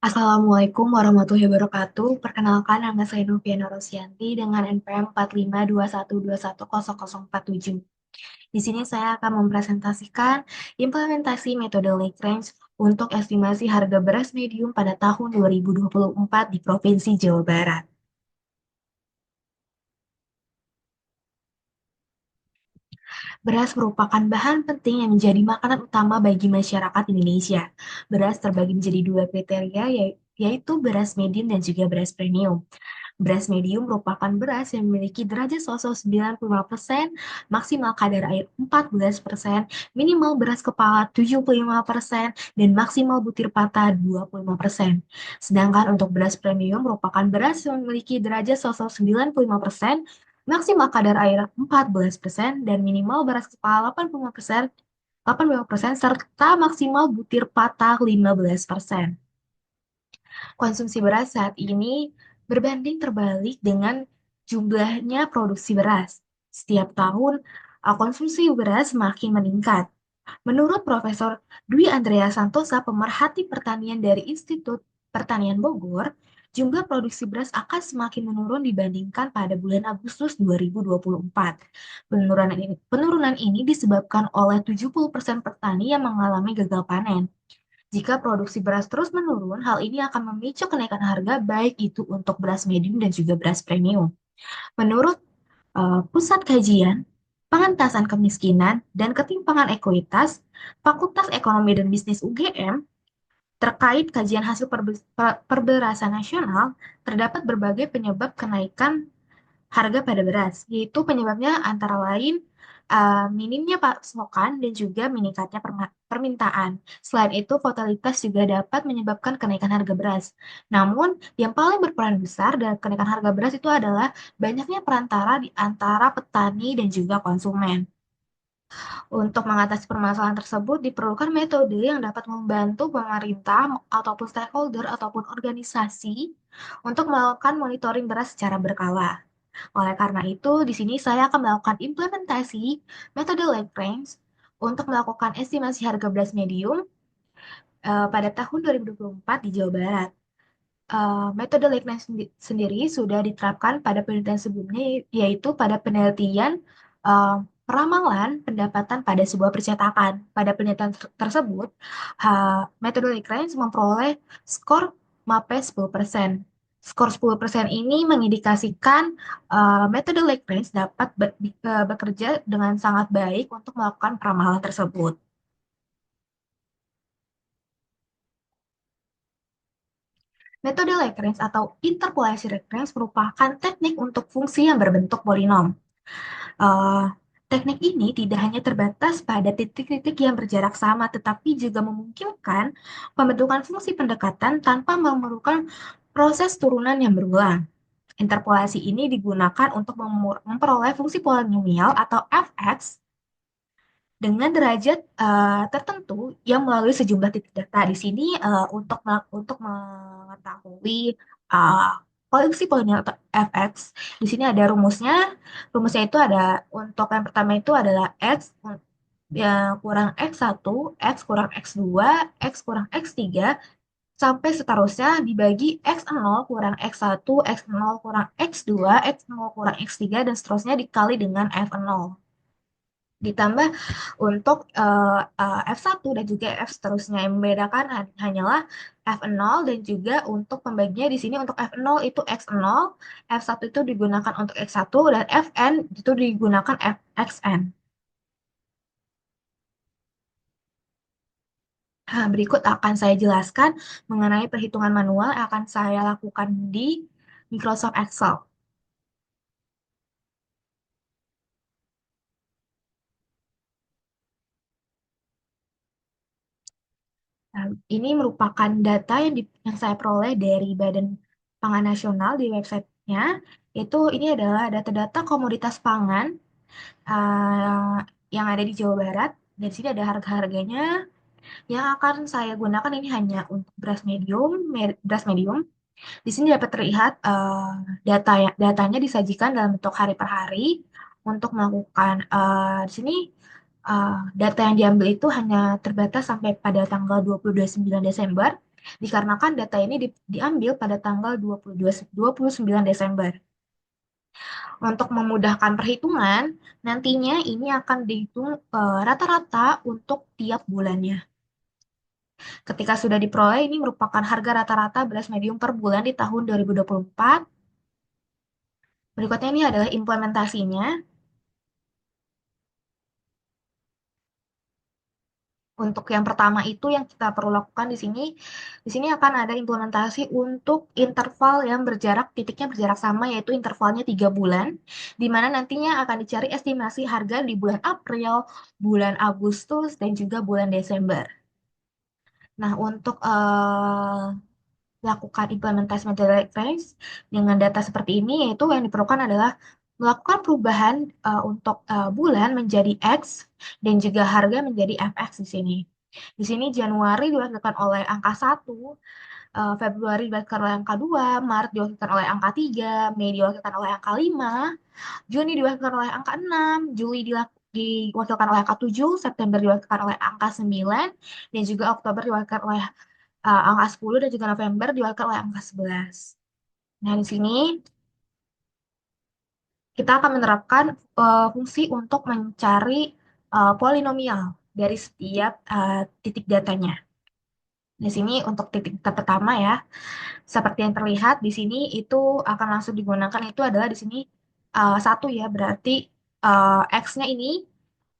Assalamualaikum warahmatullahi wabarakatuh. Perkenalkan, nama saya Noviana Rosyanti dengan NPM 4521210047. Di sini saya akan mempresentasikan implementasi metode Lagrange untuk estimasi harga beras medium pada tahun 2024 di Provinsi Jawa Barat. Beras merupakan bahan penting yang menjadi makanan utama bagi masyarakat Indonesia. Beras terbagi menjadi dua kriteria, yaitu beras medium dan juga beras premium. Beras medium merupakan beras yang memiliki derajat Celcius 95%, maksimal kadar air 14%, minimal beras kepala 75%, dan maksimal butir patah 25%. Sedangkan untuk beras premium merupakan beras yang memiliki derajat Celcius 95%, maksimal kadar air 14%, dan minimal beras kepala 85%, serta maksimal butir patah 15%. Konsumsi beras saat ini berbanding terbalik dengan jumlahnya produksi beras. Setiap tahun, konsumsi beras semakin meningkat. Menurut Profesor Dwi Andrea Santosa, pemerhati pertanian dari Institut Pertanian Bogor, jumlah produksi beras akan semakin menurun dibandingkan pada bulan Agustus 2024. Penurunan ini disebabkan oleh 70% petani yang mengalami gagal panen. Jika produksi beras terus menurun, hal ini akan memicu kenaikan harga baik itu untuk beras medium dan juga beras premium. Menurut Pusat Kajian Pengentasan Kemiskinan dan Ketimpangan Ekuitas, Fakultas Ekonomi dan Bisnis UGM, terkait kajian hasil perberasan nasional, terdapat berbagai penyebab kenaikan harga pada beras, yaitu penyebabnya antara lain minimnya pasokan dan juga meningkatnya permintaan. Selain itu, volatilitas juga dapat menyebabkan kenaikan harga beras. Namun, yang paling berperan besar dalam kenaikan harga beras itu adalah banyaknya perantara di antara petani dan juga konsumen. Untuk mengatasi permasalahan tersebut, diperlukan metode yang dapat membantu pemerintah ataupun stakeholder ataupun organisasi untuk melakukan monitoring beras secara berkala. Oleh karena itu, di sini saya akan melakukan implementasi metode Lagrange untuk melakukan estimasi harga beras medium pada tahun 2024 di Jawa Barat. Metode Lagrange sendiri sudah diterapkan pada penelitian sebelumnya, yaitu pada penelitian uh, peramalan pendapatan pada sebuah percetakan. Pada penelitian tersebut, metode Lagrange memperoleh skor MAPE 10%. Skor 10% ini mengindikasikan metode Lagrange dapat bekerja dengan sangat baik untuk melakukan peramalan tersebut. Metode Lagrange atau interpolasi Lagrange merupakan teknik untuk fungsi yang berbentuk polinom. Uh, Teknik ini tidak hanya terbatas pada titik-titik yang berjarak sama, tetapi juga memungkinkan pembentukan fungsi pendekatan tanpa memerlukan proses turunan yang berulang. Interpolasi ini digunakan untuk memperoleh fungsi polinomial atau fx dengan derajat tertentu yang melalui sejumlah titik data. Di sini untuk mengetahui uh, fungsi polinomial atau fx, di sini ada rumusnya. Rumusnya itu ada untuk yang pertama itu adalah x kurang x1, x kurang x2, x kurang x3 sampai seterusnya dibagi x0 kurang x1, x0 kurang x2, x0 kurang x3 dan seterusnya dikali dengan f0. Ditambah untuk F1 dan juga F seterusnya. Yang membedakan hanyalah F0 dan juga untuk pembaginya di sini untuk F0 itu X0, F1 itu digunakan untuk X1 dan Fn itu digunakan Xn. Nah, berikut akan saya jelaskan mengenai perhitungan manual yang akan saya lakukan di Microsoft Excel. Nah, ini merupakan data yang saya peroleh dari Badan Pangan Nasional di websitenya. Itu ini adalah data-data komoditas pangan uh, yang ada di Jawa Barat. Dan di sini ada harga-harganya. Yang akan saya gunakan ini hanya untuk beras medium. Di sini dapat terlihat datanya disajikan dalam bentuk hari per hari untuk melakukan di sini data yang diambil itu hanya terbatas sampai pada tanggal 29 Desember. dikarenakan data ini diambil pada tanggal 29 Desember. Untuk memudahkan perhitungan, nantinya ini akan dihitung rata-rata untuk tiap bulannya. Ketika sudah diperoleh, ini merupakan harga rata-rata beras medium per bulan di tahun 2024. Berikutnya ini adalah implementasinya. Untuk yang pertama itu yang kita perlu lakukan di sini akan ada implementasi untuk interval yang berjarak, titiknya berjarak sama, yaitu intervalnya 3 bulan, di mana nantinya akan dicari estimasi harga di bulan April, bulan Agustus, dan juga bulan Desember. Nah, untuk lakukan implementasi metode range dengan data seperti ini, yaitu yang diperlukan adalah melakukan perubahan untuk bulan menjadi X dan juga harga menjadi FX di sini. Di sini Januari diwakilkan oleh angka 1, Februari diwakilkan oleh angka 2, Maret diwakilkan oleh angka 3, Mei diwakilkan oleh angka 5, Juni diwakilkan oleh angka 6, Juli diwakilkan oleh angka 7, September diwakilkan oleh angka 9, dan juga Oktober diwakilkan oleh angka 10 dan juga November diwakilkan oleh angka 11. Nah, di sini kita akan menerapkan fungsi untuk mencari polinomial dari setiap titik datanya. Di sini untuk titik data pertama ya, seperti yang terlihat di sini itu akan langsung digunakan itu adalah di sini satu ya, berarti X-nya ini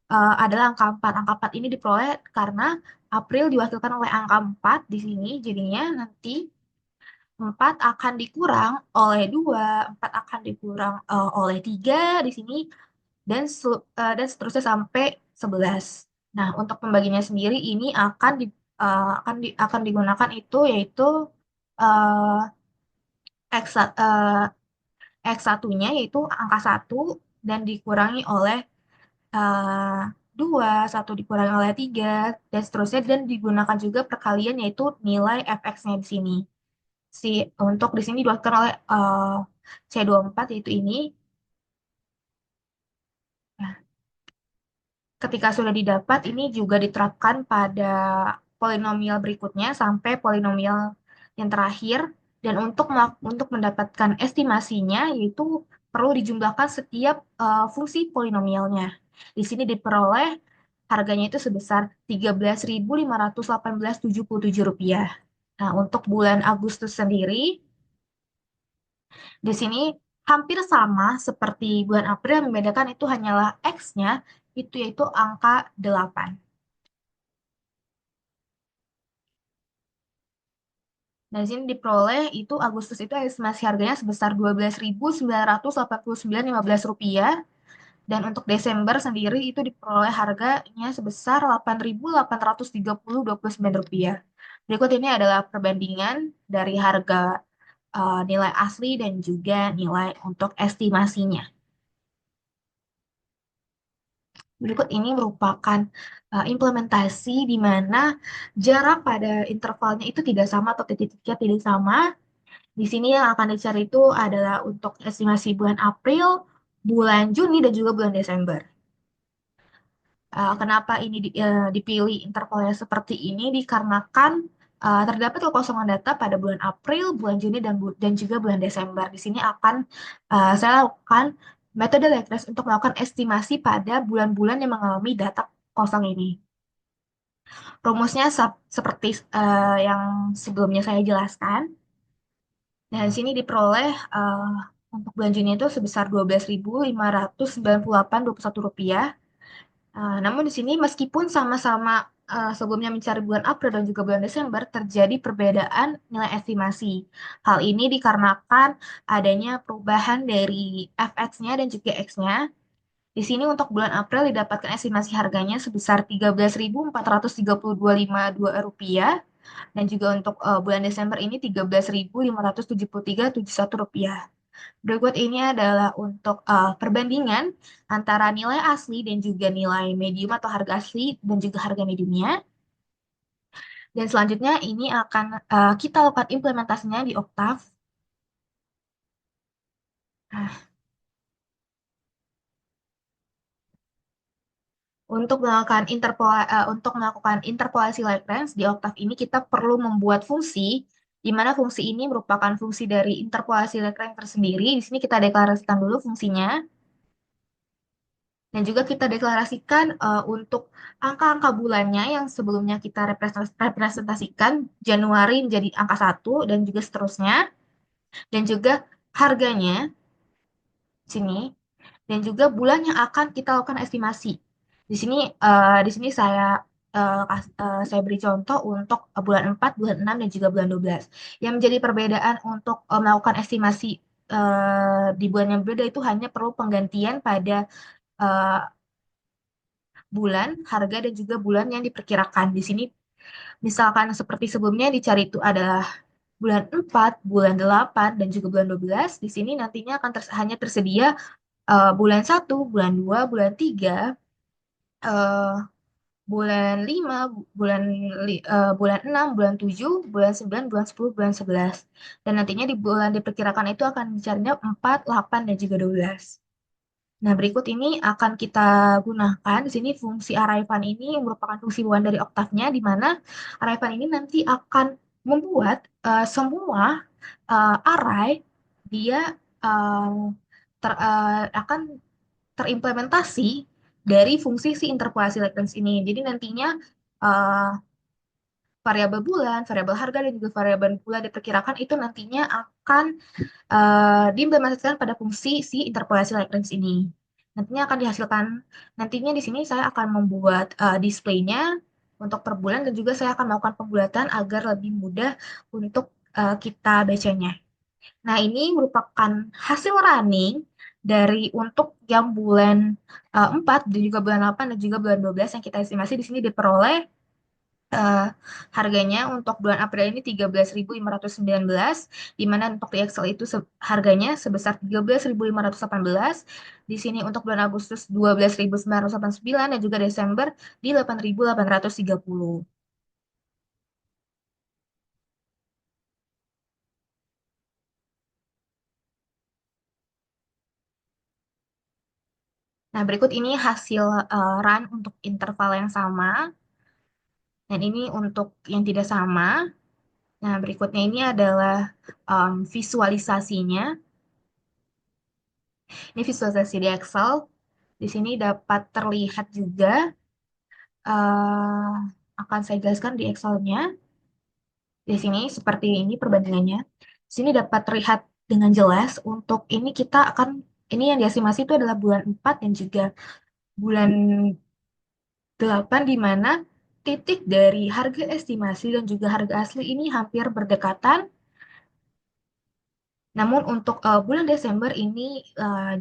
adalah angka 4. Angka 4 ini diperoleh karena April diwakilkan oleh angka 4 di sini, jadinya nanti 4 akan dikurang oleh 2, 4 akan dikurang oleh 3 di sini, dan seterusnya sampai 11. Nah, untuk pembagiannya sendiri ini akan digunakan itu yaitu uh, X, X satunya yaitu angka 1 dan dikurangi oleh uh, 2, 1 dikurangi oleh 3, dan seterusnya, dan digunakan juga perkalian yaitu nilai fx-nya di sini. Untuk di sini diwakilkan oleh C24 yaitu ini. Nah, ketika sudah didapat, ini juga diterapkan pada polinomial berikutnya sampai polinomial yang terakhir. Dan untuk mendapatkan estimasinya, yaitu perlu dijumlahkan setiap fungsi polinomialnya. Di sini diperoleh harganya itu sebesar Rp13.518,77. Nah, untuk bulan Agustus sendiri, di sini hampir sama seperti bulan April, yang membedakan itu hanyalah X-nya, itu yaitu angka 8. Nah, di sini diperoleh itu Agustus itu estimasi harganya sebesar Rp12.989,15. Dan untuk Desember sendiri itu diperoleh harganya sebesar Rp8.830,29. Berikut ini adalah perbandingan dari harga nilai asli dan juga nilai untuk estimasinya. Berikut ini merupakan implementasi di mana jarak pada intervalnya itu tidak sama atau titik-titiknya tidak sama. Di sini yang akan dicari itu adalah untuk estimasi bulan April, bulan Juni, dan juga bulan Desember. Kenapa ini dipilih intervalnya seperti ini? Dikarenakan terdapat kekosongan data pada bulan April, bulan Juni, dan juga bulan Desember. Di sini akan saya lakukan metode Legres untuk melakukan estimasi pada bulan-bulan yang mengalami data kosong ini. Rumusnya seperti yang sebelumnya saya jelaskan. Nah, di sini diperoleh untuk bulan Juni itu sebesar Rp12.598,21. Namun di sini meskipun sama-sama sebelumnya mencari bulan April dan juga bulan Desember, terjadi perbedaan nilai estimasi. Hal ini dikarenakan adanya perubahan dari FX-nya dan juga X-nya. Di sini untuk bulan April didapatkan estimasi harganya sebesar Rp13.432,52, dan juga untuk bulan Desember ini Rp13.573,71. Berikut ini adalah untuk perbandingan antara nilai asli dan juga nilai medium atau harga asli dan juga harga mediumnya. Dan selanjutnya ini akan kita lakukan implementasinya di Octave. Nah, Untuk melakukan interpolasi Lagrange di oktav ini kita perlu membuat fungsi di mana fungsi ini merupakan fungsi dari interpolasi Lagrange tersendiri. Di sini kita deklarasikan dulu fungsinya dan juga kita deklarasikan untuk angka-angka bulannya yang sebelumnya kita representasikan Januari menjadi angka satu dan juga seterusnya dan juga harganya di sini dan juga bulan yang akan kita lakukan estimasi. Di sini saya beri contoh untuk bulan 4, bulan 6 dan juga bulan 12. Yang menjadi perbedaan untuk melakukan estimasi di bulan yang berbeda itu hanya perlu penggantian pada eh, bulan, harga dan juga bulan yang diperkirakan. Di sini misalkan seperti sebelumnya dicari itu adalah bulan 4, bulan 8 dan juga bulan 12. Di sini nantinya akan hanya tersedia bulan 1, bulan 2, bulan 3, eh, bulan 5, bulan 6, bulan 7, bulan 9, bulan 10, bulan 11. Dan nantinya di bulan diperkirakan itu akan dicarinya 4, 8, dan juga 12. Nah, berikut ini akan kita gunakan. Di sini fungsi arrayFun ini merupakan fungsi buan dari oktavnya, di mana arrayFun ini nanti akan membuat semua array dia eh, akan terimplementasi dari fungsi si interpolasi Lagrange ini. Jadi nantinya eh, variabel bulan, variabel harga, dan juga variabel bulan diperkirakan itu nantinya akan diimplementasikan pada fungsi si interpolasi Lagrange ini. Nantinya akan dihasilkan, nantinya di sini saya akan membuat displaynya untuk per bulan dan juga saya akan melakukan pembulatan agar lebih mudah untuk kita bacanya. Nah, ini merupakan hasil running dari untuk yang bulan 4 dan juga bulan 8 dan juga bulan 12 yang kita estimasi di sini diperoleh eh, harganya untuk bulan April ini 13.519, di mana untuk di Excel itu harganya sebesar 13.518. Di sini untuk bulan Agustus 12.989 dan juga Desember di 8.830. Nah, berikut ini hasil run untuk interval yang sama dan ini untuk yang tidak sama. Nah, berikutnya ini adalah visualisasinya. Ini visualisasi di Excel. Di sini dapat terlihat juga, akan saya jelaskan di Excel-nya. Di sini seperti ini perbandingannya. Di sini dapat terlihat dengan jelas untuk ini yang diestimasi itu adalah bulan 4 dan juga bulan 8 di mana titik dari harga estimasi dan juga harga asli ini hampir berdekatan. Namun untuk bulan Desember ini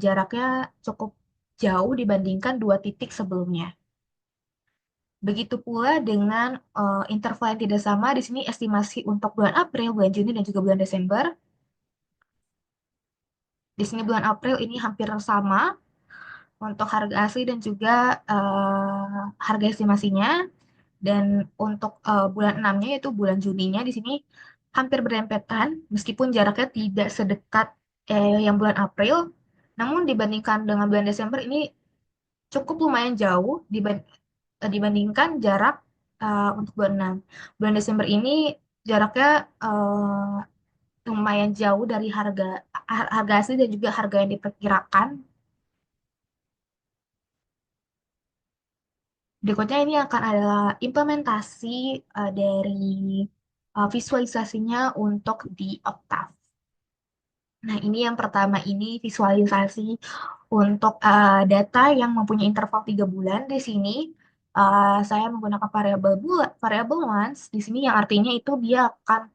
jaraknya cukup jauh dibandingkan dua titik sebelumnya. Begitu pula dengan interval yang tidak sama, di sini estimasi untuk bulan April, bulan Juni, dan juga bulan Desember. Di sini bulan April ini hampir sama untuk harga asli dan juga harga estimasinya. Dan untuk bulan enamnya yaitu bulan Juninya di sini hampir berdempetan meskipun jaraknya tidak sedekat yang bulan April. Namun dibandingkan dengan bulan Desember ini cukup lumayan jauh dibandingkan jarak untuk bulan 6. Bulan Desember ini jaraknya lumayan jauh dari harga asli dan juga harga yang diperkirakan. Berikutnya ini akan adalah implementasi dari visualisasinya untuk di Octave. Nah, ini yang pertama ini visualisasi untuk data yang mempunyai interval 3 bulan. Di sini saya menggunakan variabel once. Di sini yang artinya itu dia akan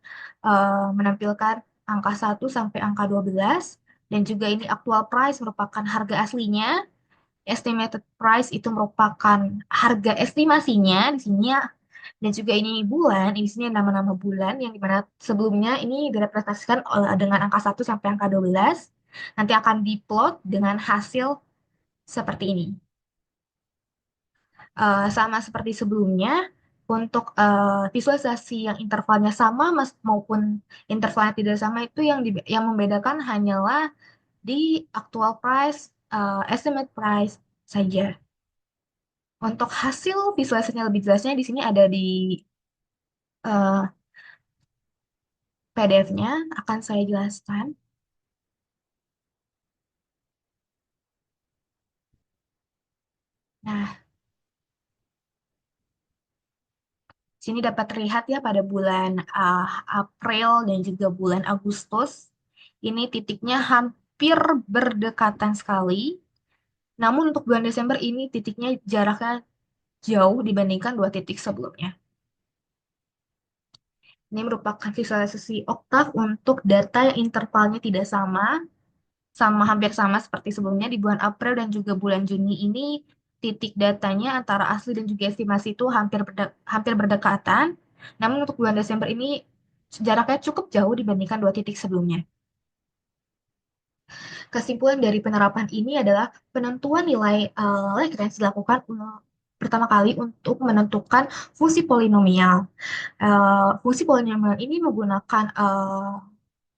menampilkan angka 1 sampai angka 12. Dan juga ini actual price merupakan harga aslinya. Estimated price itu merupakan harga estimasinya di sini ya. Dan juga ini bulan, di sini nama-nama bulan yang dimana sebelumnya ini direpresentasikan dengan angka 1 sampai angka 12. Nanti akan diplot dengan hasil seperti ini. Sama seperti sebelumnya, untuk visualisasi yang intervalnya sama maupun intervalnya tidak sama itu yang membedakan hanyalah di actual price, estimate price saja. Untuk hasil visualisasinya lebih jelasnya di sini ada di PDF-nya, akan saya jelaskan. Nah, sini dapat terlihat ya pada bulan April dan juga bulan Agustus. Ini titiknya hampir berdekatan sekali. Namun untuk bulan Desember ini titiknya jaraknya jauh dibandingkan dua titik sebelumnya. Ini merupakan visualisasi oktav untuk data yang intervalnya tidak sama, hampir sama seperti sebelumnya di bulan April dan juga bulan Juni ini titik datanya antara asli dan juga estimasi itu hampir berdekatan. Namun untuk bulan Desember ini jaraknya cukup jauh dibandingkan dua titik sebelumnya. Kesimpulan dari penerapan ini adalah penentuan nilai Lagrange dilakukan pertama kali untuk menentukan fungsi polinomial. Fungsi polinomial ini menggunakan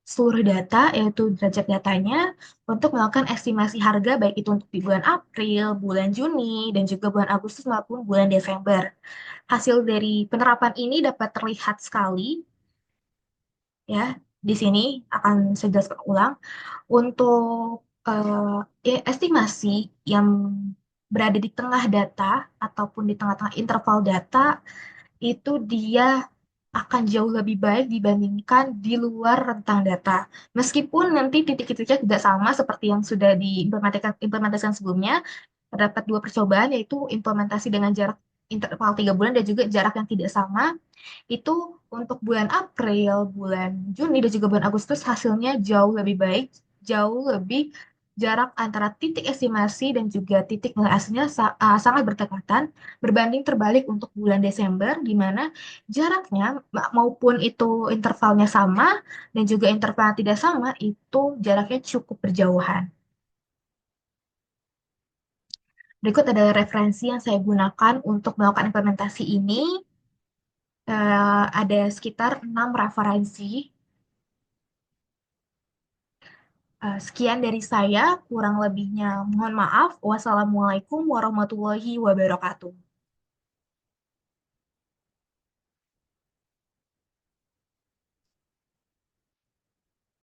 seluruh data, yaitu derajat datanya, untuk melakukan estimasi harga, baik itu untuk di bulan April, bulan Juni, dan juga bulan Agustus maupun bulan Desember. Hasil dari penerapan ini dapat terlihat sekali, ya, di sini akan saya jelaskan ulang. Untuk ya, estimasi yang berada di tengah data ataupun di tengah-tengah interval data itu dia akan jauh lebih baik dibandingkan di luar rentang data. Meskipun nanti titik-titiknya tidak sama seperti yang sudah diimplementasikan sebelumnya, terdapat dua percobaan yaitu implementasi dengan jarak interval 3 bulan dan juga jarak yang tidak sama. Itu untuk bulan April, bulan Juni, dan juga bulan Agustus hasilnya jauh lebih baik, jauh lebih jarak antara titik estimasi dan juga titik nilai aslinya sangat berdekatan, berbanding terbalik untuk bulan Desember, di mana jaraknya maupun itu intervalnya sama dan juga interval tidak sama, itu jaraknya cukup berjauhan. Berikut adalah referensi yang saya gunakan untuk melakukan implementasi ini. Ada sekitar 6 referensi. Sekian dari saya, kurang lebihnya mohon maaf. Wassalamualaikum warahmatullahi wabarakatuh.